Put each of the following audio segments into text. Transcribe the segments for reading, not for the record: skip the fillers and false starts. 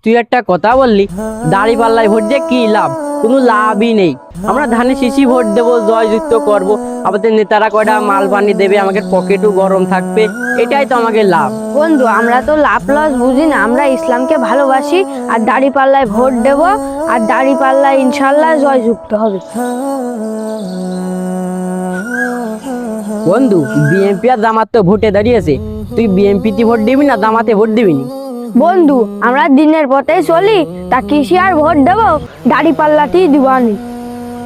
তুই একটা কথা বললি, দাড়ি পাল্লায় ভোট দিয়ে কি লাভ? কোনো লাভই নেই। আমরা ধানে শীষই ভোট দেবো, জয়যুক্ত করব, আমাদের নেতারা কয়টা মাল পানি দেবে, আমাদের পকেটও গরম থাকবে, এটাই তো আমাদের লাভ। বন্ধু, আমরা তো লাভ লস বুঝি না, আমরা ইসলামকে ভালোবাসি আর দাড়ি পাল্লায় ভোট দেব, আর দাড়ি পাল্লায় ইনশাল্লাহ জয়যুক্ত হবে। বন্ধু, বিএনপি আর জামাত তো ভোটে দাঁড়িয়েছে, তুই বিএনপিতে ভোট দিবি না জামাতে ভোট দিবি নি? বন্ধু, আমরা দিনের পথে চলি, তা কৃষি আর ভোট দেবো, দাড়ি পাল্লাতেই দিবানি।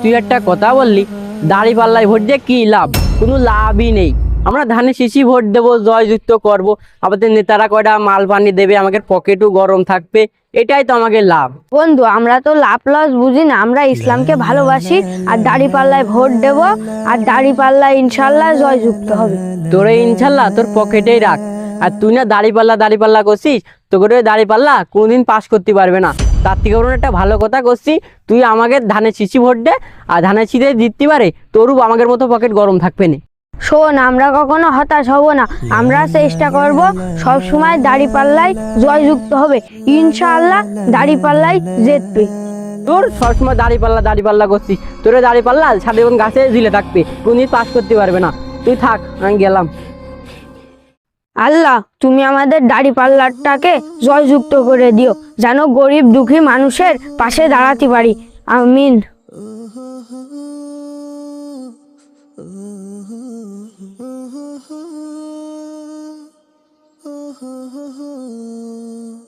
তুই একটা কথা বললি, দাড়ি পাল্লায় ভোট দিয়ে কি লাভ? কোনো লাভই নেই। আমরা ধানে শীষই ভোট দেবো, জয়যুক্ত করব, আমাদের নেতারা কয়টা মাল পানি দেবে, আমাদের পকেটও গরম থাকবে, এটাই তো আমাদের লাভ। বন্ধু, আমরা তো লাভ লস বুঝি না, আমরা ইসলামকে ভালোবাসি আর দাড়ি পাল্লায় ভোট দেব, আর দাড়ি পাল্লায় ইনশাল্লাহ জয়যুক্ত হবে। তোরে ইনশাল্লাহ তোর পকেটেই রাখ। আর তুই না দাড়ি পাল্লা করছিস, তোকে দাড়ি পাল্লা কোনদিন পাস করতে পারবে না। তার থেকে বরং একটা ভালো কথা করছি, তুই আমাকে ধানের শীষই ভোট দে, আর ধানের শীষে জিততে পারে তোরও আমাদের মতো পকেট গরম থাকবে না। শোন, আমরা কখনো হতাশ হব না, আমরা চেষ্টা করব সব সময় দাড়ি পাল্লায় জয়যুক্ত হবে, ইনশাআল্লাহ দাড়ি পাল্লাই জিতবে। তোর সবসময় দাড়ি পাল্লা করছিস, তোরে দাড়ি পাল্লা সারা জীবন গাছে ঝিলে থাকবে, কোনদিন পাস করতে পারবে না। তুই থাক, আমি গেলাম। আল্লাহ, তুমি আমাদের দাড়ি পাল্লাটাকে জয়যুক্ত করে দিও, যেন গরিব দুঃখী মানুষের পাশে দাঁড়াতে পারি। আমিন। Oh